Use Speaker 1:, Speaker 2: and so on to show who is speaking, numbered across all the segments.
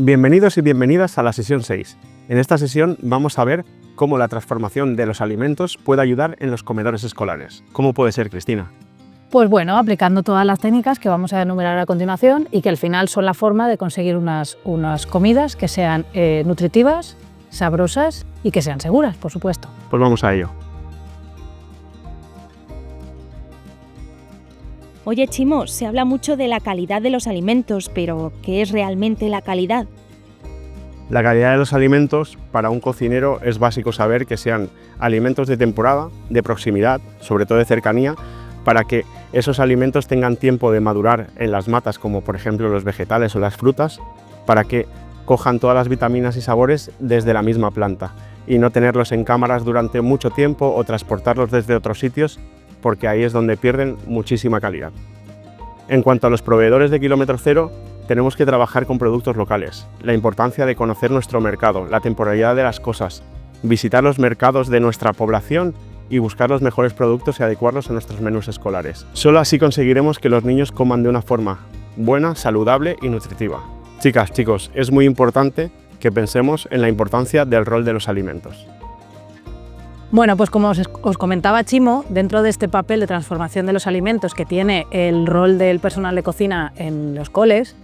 Speaker 1: Bienvenidos y bienvenidas a la sesión 6. En esta sesión vamos a ver cómo la transformación de los alimentos puede ayudar en los comedores escolares. ¿Cómo puede ser, Cristina?
Speaker 2: Pues bueno, aplicando todas las técnicas que vamos a enumerar a continuación y que al final son la forma de conseguir unas comidas que sean nutritivas, sabrosas y que sean seguras, por supuesto.
Speaker 1: Pues vamos a ello.
Speaker 3: Oye, Chimo, se habla mucho de la calidad de los alimentos, pero ¿qué es realmente la calidad?
Speaker 1: La calidad de los alimentos, para un cocinero, es básico saber que sean alimentos de temporada, de proximidad, sobre todo de cercanía, para que esos alimentos tengan tiempo de madurar en las matas, como por ejemplo los vegetales o las frutas, para que cojan todas las vitaminas y sabores desde la misma planta y no tenerlos en cámaras durante mucho tiempo o transportarlos desde otros sitios, porque ahí es donde pierden muchísima calidad. En cuanto a los proveedores de kilómetro cero, tenemos que trabajar con productos locales, la importancia de conocer nuestro mercado, la temporalidad de las cosas, visitar los mercados de nuestra población y buscar los mejores productos y adecuarlos a nuestros menús escolares. Solo así conseguiremos que los niños coman de una forma buena, saludable y nutritiva. Chicas, chicos, es muy importante que pensemos en la importancia del rol de los alimentos.
Speaker 2: Bueno, pues como os comentaba Chimo, dentro de este papel de transformación de los alimentos que tiene el rol del personal de cocina en los coles,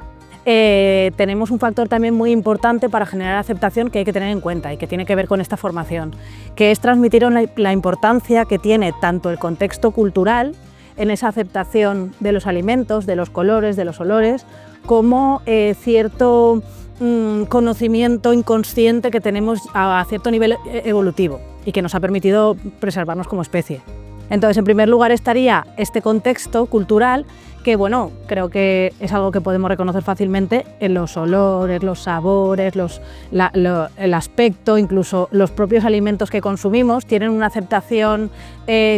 Speaker 2: tenemos un factor también muy importante para generar aceptación que hay que tener en cuenta y que tiene que ver con esta formación, que es transmitir la importancia que tiene tanto el contexto cultural en esa aceptación de los alimentos, de los colores, de los olores, como cierto conocimiento inconsciente que tenemos a cierto nivel evolutivo y que nos ha permitido preservarnos como especie. Entonces, en primer lugar estaría este contexto cultural que, bueno, creo que es algo que podemos reconocer fácilmente en los olores, los sabores, el aspecto, incluso los propios alimentos que consumimos tienen una aceptación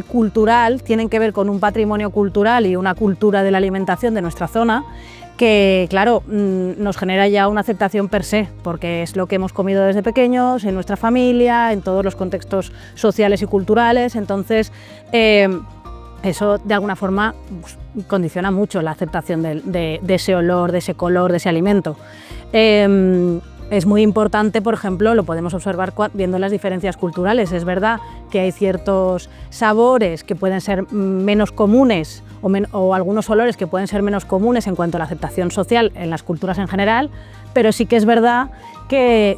Speaker 2: cultural, tienen que ver con un patrimonio cultural y una cultura de la alimentación de nuestra zona que, claro, nos genera ya una aceptación per se, porque es lo que hemos comido desde pequeños, en nuestra familia, en todos los contextos sociales y culturales. Entonces, eso de alguna forma pues, condiciona mucho la aceptación de ese olor, de ese color, de ese alimento. Es muy importante, por ejemplo, lo podemos observar viendo las diferencias culturales. Es verdad que hay ciertos sabores que pueden ser menos comunes o algunos olores que pueden ser menos comunes en cuanto a la aceptación social en las culturas en general, pero sí que es verdad que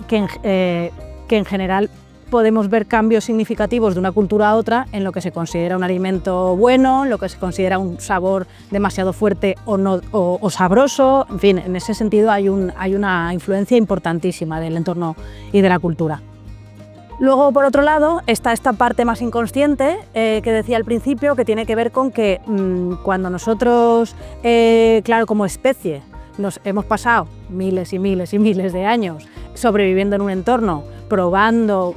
Speaker 2: en general podemos ver cambios significativos de una cultura a otra en lo que se considera un alimento bueno, en lo que se considera un sabor demasiado fuerte o sabroso. En fin, en ese sentido hay una influencia importantísima del entorno y de la cultura. Luego, por otro lado, está esta parte más inconsciente que decía al principio, que tiene que ver con que cuando nosotros, claro, como especie, nos hemos pasado miles y miles y miles de años sobreviviendo en un entorno, probando,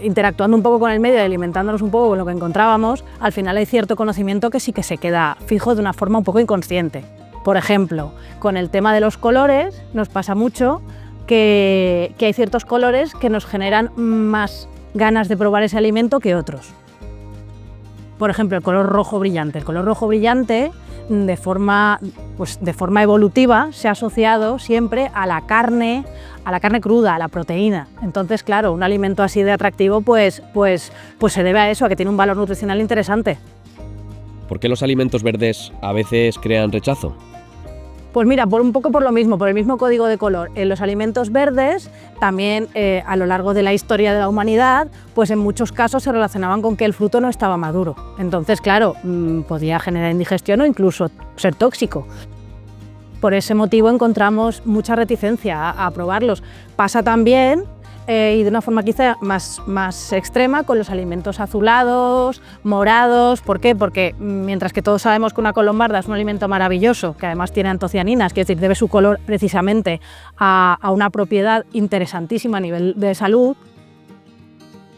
Speaker 2: interactuando un poco con el medio y alimentándonos un poco con lo que encontrábamos, al final hay cierto conocimiento que sí que se queda fijo de una forma un poco inconsciente. Por ejemplo, con el tema de los colores nos pasa mucho que hay ciertos colores que nos generan más ganas de probar ese alimento que otros. Por ejemplo, el color rojo brillante. El color rojo brillante, de forma evolutiva, se ha asociado siempre a la carne cruda, a la proteína. Entonces, claro, un alimento así de atractivo pues se debe a eso, a que tiene un valor nutricional interesante.
Speaker 4: ¿Por qué los alimentos verdes a veces crean rechazo?
Speaker 2: Pues mira, un poco por lo mismo, por el mismo código de color. En los alimentos verdes, también a lo largo de la historia de la humanidad, pues en muchos casos se relacionaban con que el fruto no estaba maduro. Entonces, claro, podía generar indigestión o incluso ser tóxico. Por ese motivo encontramos mucha reticencia a probarlos. Pasa también, y de una forma quizá más extrema, con los alimentos azulados, morados. ¿Por qué? Porque mientras que todos sabemos que una colombarda es un alimento maravilloso, que además tiene antocianinas, que es decir, debe su color precisamente a una propiedad interesantísima a nivel de salud,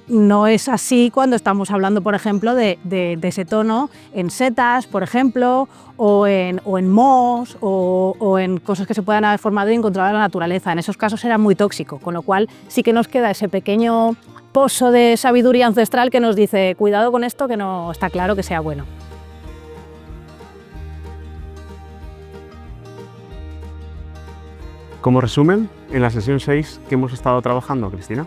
Speaker 2: no es así cuando estamos hablando, por ejemplo, de ese tono en setas, por ejemplo, o en mohos, o en cosas que se puedan haber formado y encontrado en la naturaleza. En esos casos era muy tóxico, con lo cual sí que nos queda ese pequeño pozo de sabiduría ancestral que nos dice cuidado con esto, que no está claro que sea bueno.
Speaker 1: Como resumen, en la sesión 6, ¿qué hemos estado trabajando, Cristina?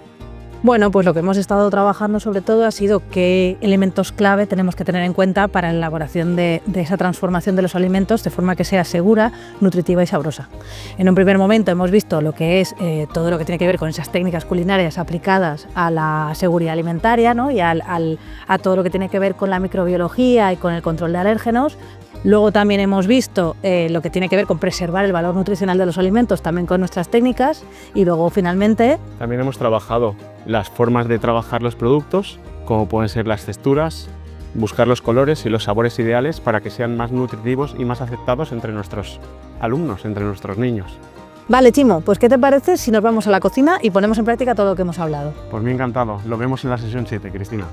Speaker 2: Bueno, pues lo que hemos estado trabajando sobre todo ha sido qué elementos clave tenemos que tener en cuenta para la elaboración de esa transformación de los alimentos de forma que sea segura, nutritiva y sabrosa. En un primer momento hemos visto lo que es todo lo que tiene que ver con esas técnicas culinarias aplicadas a la seguridad alimentaria, ¿no? Y a todo lo que tiene que ver con la microbiología y con el control de alérgenos. Luego también hemos visto lo que tiene que ver con preservar el valor nutricional de los alimentos también con nuestras técnicas y luego finalmente...
Speaker 1: También hemos trabajado las formas de trabajar los productos, como pueden ser las texturas, buscar los colores y los sabores ideales para que sean más nutritivos y más aceptados entre nuestros alumnos, entre nuestros niños.
Speaker 2: Vale, Chimo, pues ¿qué te parece si nos vamos a la cocina y ponemos en práctica todo lo que hemos hablado?
Speaker 1: Por mí encantado, lo vemos en la sesión 7, Cristina.